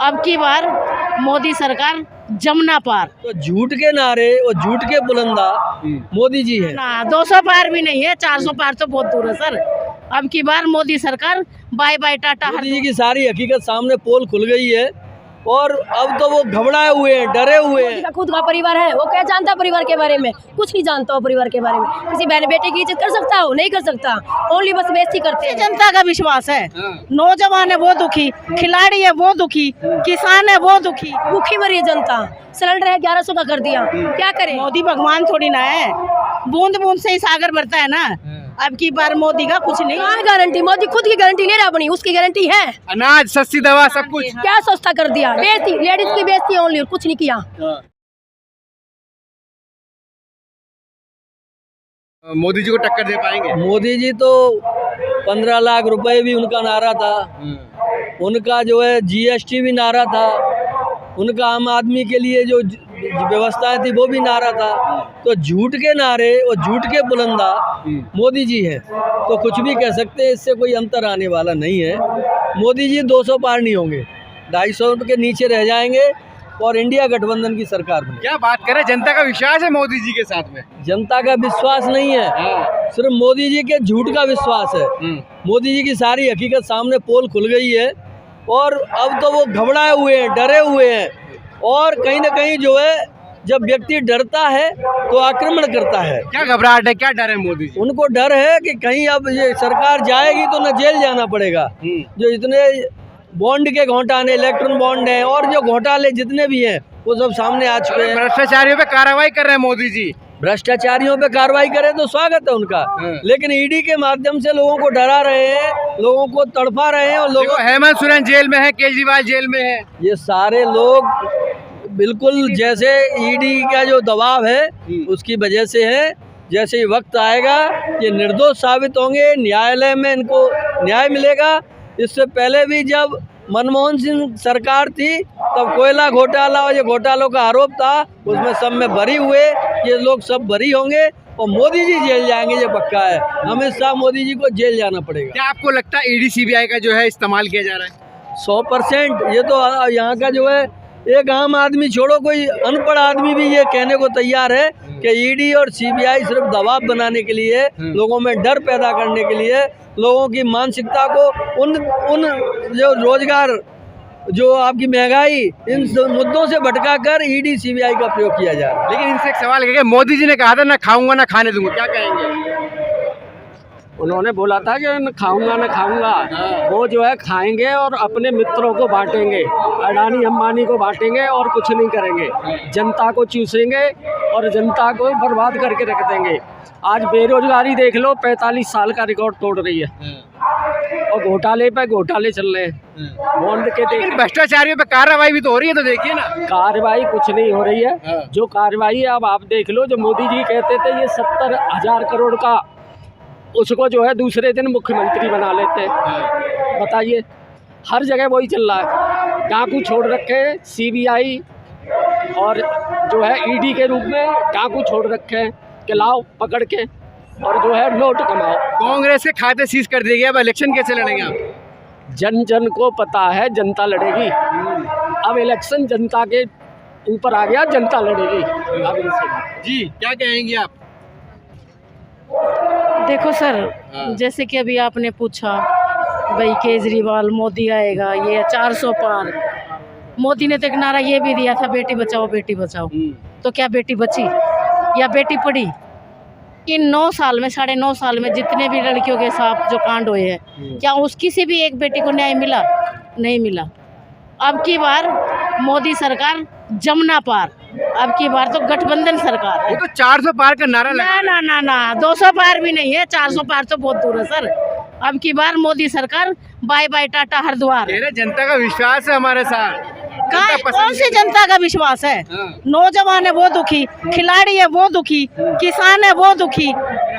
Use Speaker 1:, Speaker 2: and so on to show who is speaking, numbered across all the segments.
Speaker 1: अब की बार मोदी सरकार जमुना पार।
Speaker 2: तो झूठ के नारे और झूठ के बुलंदा मोदी जी है
Speaker 1: ना 200 पार भी नहीं है, 400 पार तो बहुत दूर है सर। अब की बार मोदी सरकार बाय बाय टाटा।
Speaker 2: मोदी जी की सारी हकीकत सामने पोल खुल गई है और अब तो वो घबराए हुए हैं, डरे हुए हैं।
Speaker 3: खुद का परिवार है, वो क्या जानता है परिवार के बारे में? कुछ नहीं जानता हो परिवार के बारे में। किसी बहन बेटे की इज्जत कर सकता हो? नहीं कर सकता। ओनली बस बेइज्जती करते हैं।
Speaker 1: जनता का विश्वास है। नौजवान है वो दुखी, खिलाड़ी है वो दुखी, किसान है वो दुखी,
Speaker 3: भूखी मरी है जनता। सिलेंडर है 1100 का कर दिया, क्या करें?
Speaker 1: मोदी भगवान थोड़ी ना है, बूंद बूंद से ही सागर भरता है ना। अब की बार मोदी का कुछ नहीं
Speaker 3: है गारंटी। मोदी खुद की गारंटी ले रहा अपनी, उसकी गारंटी है।
Speaker 4: अनाज, सस्ती दवा, सब कुछ
Speaker 3: क्या सस्ता कर दिया? बेइज्जती, लेडीज की बेइज्जती ओनली, और कुछ नहीं किया।
Speaker 4: मोदी जी को टक्कर दे पाएंगे?
Speaker 2: मोदी जी तो 15 लाख रुपए भी उनका नारा था, उनका जो है जीएसटी भी नारा था, उनका आम आदमी के लिए जो व्यवस्थाएं थी वो भी नारा था। तो झूठ के नारे और झूठ के बुलंदा मोदी जी है, तो कुछ भी कह सकते हैं, इससे कोई अंतर आने वाला नहीं है। मोदी जी 200 पार नहीं होंगे, 250 के नीचे रह जाएंगे और इंडिया गठबंधन की सरकार बने।
Speaker 4: क्या बात करें, जनता का विश्वास है मोदी जी के साथ में?
Speaker 2: जनता का विश्वास नहीं है, सिर्फ मोदी जी के झूठ का विश्वास है। मोदी जी की सारी हकीकत सामने पोल खुल गई है और अब तो वो घबराए हुए हैं, डरे हुए हैं। और कहीं ना कहीं जो है, जब व्यक्ति डरता है तो आक्रमण करता है।
Speaker 4: क्या घबराहट है, क्या डर है मोदी जी?
Speaker 2: उनको डर है कि कहीं अब ये सरकार जाएगी तो न जेल जाना पड़ेगा। जो इतने बॉन्ड के घोटाले, इलेक्ट्रॉन बॉन्ड हैं और जो घोटाले जितने भी हैं वो सब सामने आ चुके हैं।
Speaker 4: भ्रष्टाचारियों पे कार्रवाई कर रहे हैं मोदी जी।
Speaker 2: भ्रष्टाचारियों पे कार्रवाई करें तो स्वागत है उनका, लेकिन ईडी के माध्यम से लोगों को डरा रहे हैं, लोगों को तड़पा रहे हैं। और लोगों,
Speaker 4: हेमंत सोरेन जेल में है, केजरीवाल जेल में है,
Speaker 2: ये सारे लोग बिल्कुल जैसे ईडी का जो दबाव है उसकी वजह से है। जैसे ही वक्त आएगा ये निर्दोष साबित होंगे, न्यायालय में इनको न्याय मिलेगा। इससे पहले भी जब मनमोहन सिंह सरकार थी तब कोयला घोटाला और ये घोटालों का आरोप था, उसमें सब में बरी हुए, ये लोग सब बरी होंगे और मोदी जी जेल जाएंगे, ये पक्का है। अमित शाह मोदी जी को जेल जाना पड़ेगा।
Speaker 4: क्या आपको लगता है ईडी सीबीआई का जो है इस्तेमाल किया जा रहा है?
Speaker 2: 100%। ये तो यहाँ का जो है, एक आम आदमी छोड़ो, कोई अनपढ़ आदमी भी ये कहने को तैयार है कि ईडी और सीबीआई सिर्फ दबाव बनाने के लिए, लोगों में डर पैदा करने के लिए, लोगों की मानसिकता को उन जो रोजगार, जो आपकी महंगाई, इन मुद्दों से भटका कर ईडी सीबीआई का प्रयोग किया जा रहा है।
Speaker 4: लेकिन इनसे एक सवाल है कि मोदी जी ने कहा था ना खाऊंगा ना खाने दूंगा, क्या कहेंगे?
Speaker 5: उन्होंने बोला था कि न खाऊंगा न खाऊंगा, वो जो है खाएंगे और अपने मित्रों को बांटेंगे, अडानी अंबानी को बांटेंगे और कुछ नहीं करेंगे। जनता को चूसेंगे और जनता को बर्बाद करके रख देंगे। आज बेरोजगारी देख लो, 45 साल का रिकॉर्ड तोड़ रही है और घोटाले पे घोटाले चल रहे हैं। बॉन्ड के देख,
Speaker 4: भ्रष्टाचारियों पे कार्रवाई भी तो हो रही है, तो देखिए ना।
Speaker 5: कार्रवाई कुछ नहीं हो रही है। जो कार्रवाई है अब आप देख लो, जो मोदी जी कहते थे ये 70,000 करोड़ का, उसको जो है दूसरे दिन मुख्यमंत्री बना लेते हैं। बताइए, हर जगह वही चल रहा है। डाकू छोड़ रखे हैं सीबीआई और जो है ईडी के रूप में डाकू छोड़ रखे हैं कि लाओ पकड़ के और जो है नोट कमाओ।
Speaker 4: कांग्रेस के खाते सीज कर दिए गए, अब इलेक्शन कैसे लड़ेंगे आप?
Speaker 5: जन जन को पता है जनता लड़ेगी। अब इलेक्शन जनता के ऊपर आ गया, जनता लड़ेगी। अब इनसे
Speaker 4: जी क्या कहेंगे आप?
Speaker 1: देखो सर, जैसे कि अभी आपने पूछा भाई केजरीवाल, मोदी आएगा, ये 400 पार। मोदी ने तो एक नारा ये भी दिया था, बेटी बचाओ बेटी बचाओ। तो क्या बेटी बची या बेटी पड़ी? इन 9 साल में, 9.5 साल में जितने भी लड़कियों के साथ जो कांड हुए हैं, क्या उसकी से भी एक बेटी को न्याय मिला? नहीं मिला। अब की बार मोदी सरकार जमुना पार। अब की बार तो गठबंधन सरकार है।
Speaker 4: वो तो 400 पार का नारा लगा।
Speaker 1: ना 200 पार भी नहीं है, 400 पार तो बहुत दूर है सर। अब की बार मोदी सरकार बाय बाय टाटा हरिद्वार।
Speaker 4: जनता का विश्वास है हमारे साथ।
Speaker 1: कौन सी जनता का विश्वास है? नौजवान है वो दुखी, खिलाड़ी है वो दुखी, किसान है वो दुखी।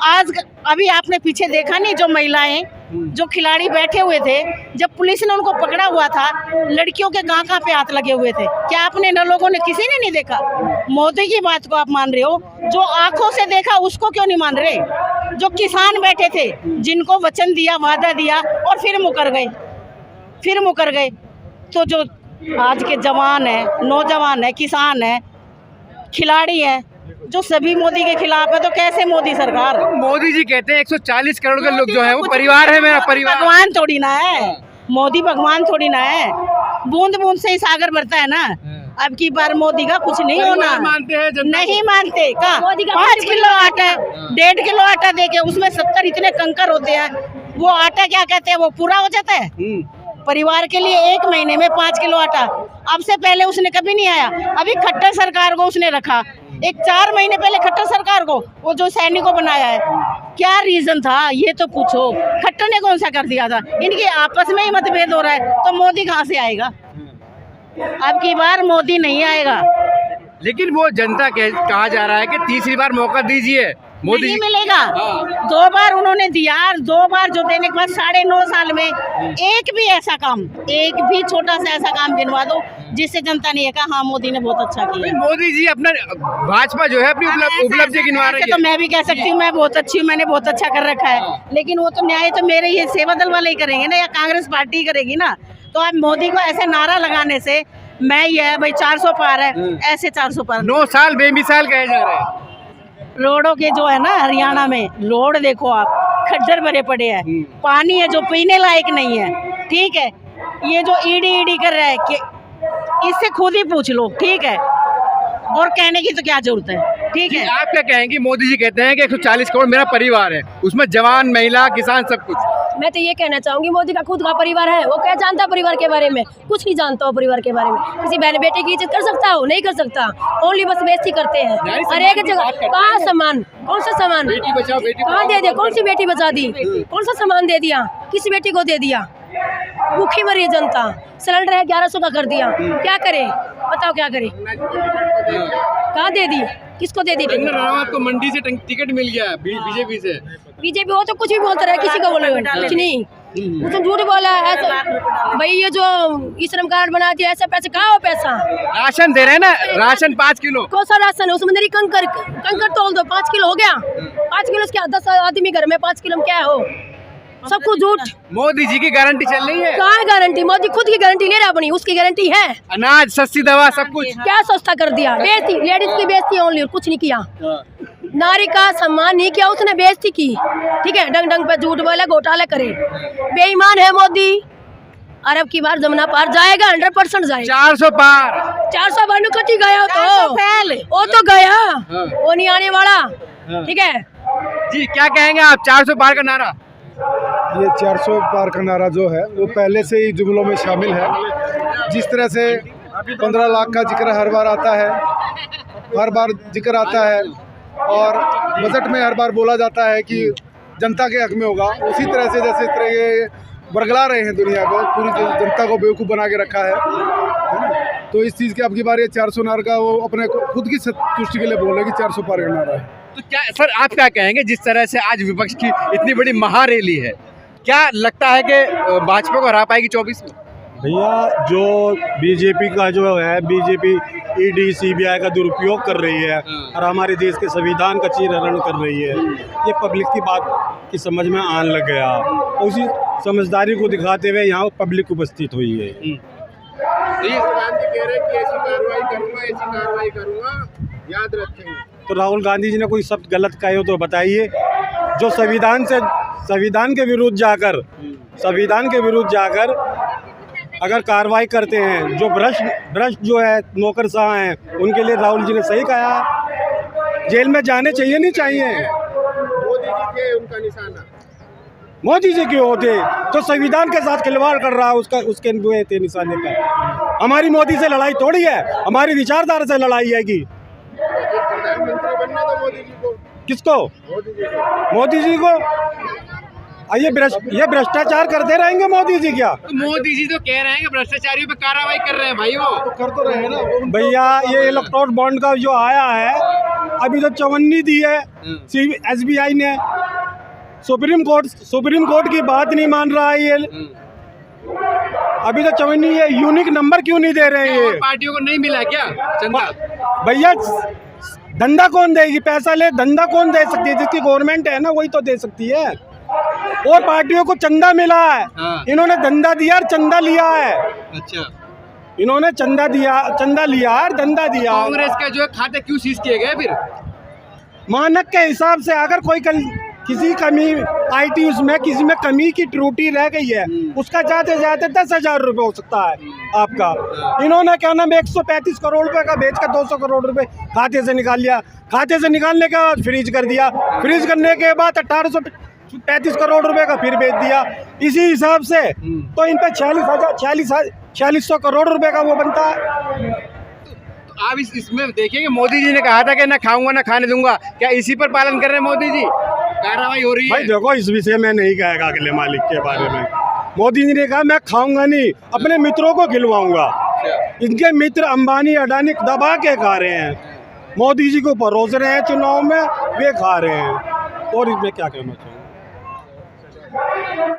Speaker 1: आज अभी आपने पीछे देखा नहीं, जो महिलाएं, जो खिलाड़ी बैठे हुए थे, जब पुलिस ने उनको पकड़ा हुआ था, लड़कियों के कहाँ पे हाथ लगे हुए थे? क्या आपने न लोगों ने, किसी ने नहीं देखा? मोदी की बात को आप मान रहे हो, जो आंखों से देखा उसको क्यों नहीं मान रहे? जो किसान बैठे थे, जिनको वचन दिया, वादा दिया और फिर मुकर गए, तो जो आज के जवान है, नौजवान है, किसान है, खिलाड़ी है, जो सभी मोदी के खिलाफ है। तो कैसे मोदी सरकार?
Speaker 4: मोदी जी कहते हैं 140 करोड़ के लोग जो है वो परिवार है, मेरा परिवार।
Speaker 1: भगवान थोड़ी ना है, मोदी भगवान थोड़ी ना है। बूंद बूंद से ही सागर भरता है ना। अब की बार मोदी का कुछ नहीं होना।
Speaker 4: मानते हैं जनता
Speaker 1: नहीं मानते का
Speaker 3: मोदी का
Speaker 1: 5 किलो आटा, 1.5 किलो आटा देके उसमें 70 इतने कंकर होते हैं। वो आटा क्या कहते हैं, वो पूरा हो जाता है परिवार के लिए। 1 महीने में 5 किलो आटा, अब से पहले उसने कभी नहीं आया। अभी खट्टर सरकार को उसने रखा, एक 4 महीने पहले खट्टर सरकार को, वो जो सैनिक को बनाया है, क्या रीजन था ये तो पूछो। खट्टर ने कौन सा कर दिया था? इनके आपस में ही मतभेद हो रहा है, तो मोदी कहाँ से आएगा? अब की बार मोदी नहीं आएगा।
Speaker 4: लेकिन वो जनता कहा जा रहा है कि तीसरी बार मौका दीजिए मोदी
Speaker 1: नहीं
Speaker 4: जी।
Speaker 1: मिलेगा। 2 बार उन्होंने दिया, 2 बार जो देने के बाद 9.5 साल में एक भी ऐसा काम, एक भी छोटा सा ऐसा काम गिनवा दो जिससे जनता ने कहा हाँ मोदी ने बहुत अच्छा किया।
Speaker 4: मोदी जी अपना भाजपा जो है अपनी उपलब्धि गिनवा रही
Speaker 1: ऐसे
Speaker 4: है।
Speaker 1: तो मैं भी कह सकती हूँ मैं बहुत अच्छी हूँ, मैंने बहुत अच्छा कर रखा है, लेकिन वो तो न्याय तो मेरे ये सेवा दल वाले ही करेंगे ना, या कांग्रेस पार्टी ही करेगी ना। तो अब मोदी को ऐसे नारा लगाने से मैं ये है भाई 400 पार है, ऐसे 400 पार
Speaker 4: 9 साल बेमिसाल कहे जा रहे हैं।
Speaker 1: रोडों के जो है ना हरियाणा में रोड देखो आप, खड्डर भरे पड़े हैं, पानी है जो पीने लायक नहीं है। ठीक है, ये जो ईडी कर रहा है कि इससे खुद ही पूछ लो, ठीक है, और कहने की तो क्या जरूरत है। ठीक है,
Speaker 4: आप क्या कहेंगे? मोदी जी कहते हैं कि 140 करोड़ मेरा परिवार है, उसमें जवान, महिला, किसान सब कुछ।
Speaker 3: मैं तो ये कहना चाहूंगी मोदी का खुद का परिवार है, वो क्या जानता परिवार के बारे में? कुछ नहीं जानता हो परिवार के बारे में। किसी बहन बेटे की इज्जत कर सकता हो? नहीं कर सकता। ओनली बस बेइज्जती करते हैं हर एक जगह। कहाँ सम्मान? कौन सा सम्मान?
Speaker 4: बेटी बचाओ बेटी
Speaker 3: कहाँ दे दिया? कौन सी बेटी बचा दी? कौन सा सम्मान दे दिया? किस बेटी को दे दिया? भूखी मरी है जनता। सिलेंडर है 1100 का कर दिया, क्या करे बताओ, क्या करे? कहाँ दे दी? किसको दे दी?
Speaker 4: कंगना रनावत को मंडी से टिकट मिल गया बीजेपी से।
Speaker 3: बीजेपी हो तो कुछ भी बोलता रहे, किसी को बोले कुछ नहीं। उसने झूठ बोला ऐसा भाई, ये जो ई श्रम कार्ड बना दिया, ऐसा पैसे कहाँ हो? पैसा
Speaker 4: राशन दे रहे हैं ना, राशन 5 किलो।
Speaker 3: कौन सा राशन है उसमें? मेरी कंकर तोल दो, 5 किलो हो गया। 5 किलो क्या 10 आदमी घर में 5 किलो में क्या हो? सब कुछ झूठ।
Speaker 4: मोदी जी की गारंटी चल रही है।
Speaker 3: कहाँ है गारंटी? मोदी खुद की गारंटी ले रहा अपनी, उसकी गारंटी है।
Speaker 4: अनाज, सस्ती दवा, सब कुछ।
Speaker 3: क्या सस्ता कर दिया? बेइज्जती, लेडीज की बेइज्जती ओनली, और कुछ नहीं किया। नारी का सम्मान नहीं किया उसने, बेइज्जती की। ठीक है, डंग डंग पे झूठ बोले, घोटाले करे, बेईमान है मोदी। अरब की बार जमुना पार जाएगा, 100% जाएगा।
Speaker 4: 400 पार।
Speaker 3: 400 बार कटी गया तो वो तो गया, वो नहीं आने वाला। ठीक है
Speaker 4: जी, क्या कहेंगे आप 400 पार का नारा?
Speaker 6: ये 400 पार का नारा जो है वो पहले से ही जुमलों में शामिल है। जिस तरह से 15 लाख का जिक्र हर बार आता है, हर बार जिक्र आता है, और बजट में हर बार बोला जाता है कि जनता के हक में होगा, उसी तरह से जैसे इस तरह ये बरगला रहे हैं दुनिया को, पूरी जनता को बेवकूफ़ बना के रखा है ना। तो इस चीज़ के अब की बार ये 400 नारा का वो अपने खुद की संतुष्टि के लिए बोल रहे हैं कि 400 पार का नारा है।
Speaker 4: तो क्या सर आप क्या कहेंगे, जिस तरह से आज विपक्ष की इतनी बड़ी महारैली है, क्या लगता है कि भाजपा को हरा पाएगी 24 में?
Speaker 7: भैया जो बीजेपी का जो है, बीजेपी ईडी सीबीआई का दुरुपयोग कर रही है और हमारे देश के संविधान का चीरहरण कर रही है, ये पब्लिक की बात की समझ में आने लग गया। उसी समझदारी को दिखाते हुए यहाँ पब्लिक उपस्थित हुई है।
Speaker 4: याद रखेंगे।
Speaker 7: तो राहुल गांधी जी ने कोई शब्द गलत कहे हो तो बताइए। जो संविधान के विरुद्ध जाकर अगर कार्रवाई करते हैं, जो भ्रष्ट जो है नौकरशाह हैं, उनके लिए राहुल जी ने सही कहा, जेल में जाने चाहिए नहीं चाहिए।
Speaker 4: मोदी जी के उनका निशाना,
Speaker 7: मोदी जी के होते तो संविधान के साथ खिलवाड़ कर रहा है, उसके थे निशाने पर। हमारी मोदी से लड़ाई थोड़ी है, हमारी विचारधारा से लड़ाई है कि
Speaker 4: प्रधानमंत्री बनना था मोदी जी को।
Speaker 7: किसको? मोदी जी को। ये भ्रष्टाचार करते रहेंगे मोदी जी क्या?
Speaker 4: तो मोदी जी तो कह रहे हैं कि भ्रष्टाचारियों पे कार्रवाई कर रहे हैं भाई, वो
Speaker 6: तो कर तो रहे हैं ना
Speaker 7: भैया। ये इलेक्ट्रोल बॉन्ड का जो आया है, अभी तो 54 दी है SBI ने। सुप्रीम कोर्ट की बात नहीं मान रहा है ये। अभी तो 54 ये यूनिक नंबर क्यों नहीं दे रहे हैं? ये
Speaker 4: पार्टियों को नहीं मिला क्या चंदा?
Speaker 7: भैया धंधा कौन देगी? पैसा ले धंधा कौन दे सकती है? जिसकी गवर्नमेंट है ना वही तो दे सकती है। और पार्टियों को चंदा मिला है, इन्होंने धंधा दिया और चंदा लिया है।
Speaker 4: अच्छा,
Speaker 7: इन्होंने चंदा लिया और धंधा दिया।
Speaker 4: कांग्रेस के जो है खाते क्यों सीज किए गए फिर?
Speaker 7: मानक के हिसाब से अगर कोई किसी कमी आईटी उसमें किसी में कमी की त्रुटि रह गई है, उसका ज्यादा से ज्यादा 10,000 रुपये हो सकता है आपका। इन्होंने क्या नाम 135 करोड़ रुपए का बेच कर 200 करोड़ रुपए खाते से निकाल लिया। खाते से निकालने के बाद फ्रीज कर दिया, फ्रीज करने के बाद 1835 करोड़ रुपए का फिर बेच दिया। इसी हिसाब से तो इन पे 4600 करोड़ रुपए का वो बनता है।
Speaker 4: आप इसमें देखिए मोदी जी ने कहा था कि ना खाऊंगा ना खाने दूंगा, क्या इसी पर पालन कर रहे हैं मोदी जी? कार्रवाई हो रही है?
Speaker 7: भाई देखो, इस विषय में नहीं कहेगा अगले मालिक के बारे में। मोदी जी ने कहा मैं खाऊंगा नहीं, अपने मित्रों को खिलवाऊंगा। इनके मित्र अंबानी अडानी दबा के खा रहे हैं, मोदी जी को परोस रहे हैं चुनाव में, वे खा रहे हैं। और इसमें क्या कहना चाहिए?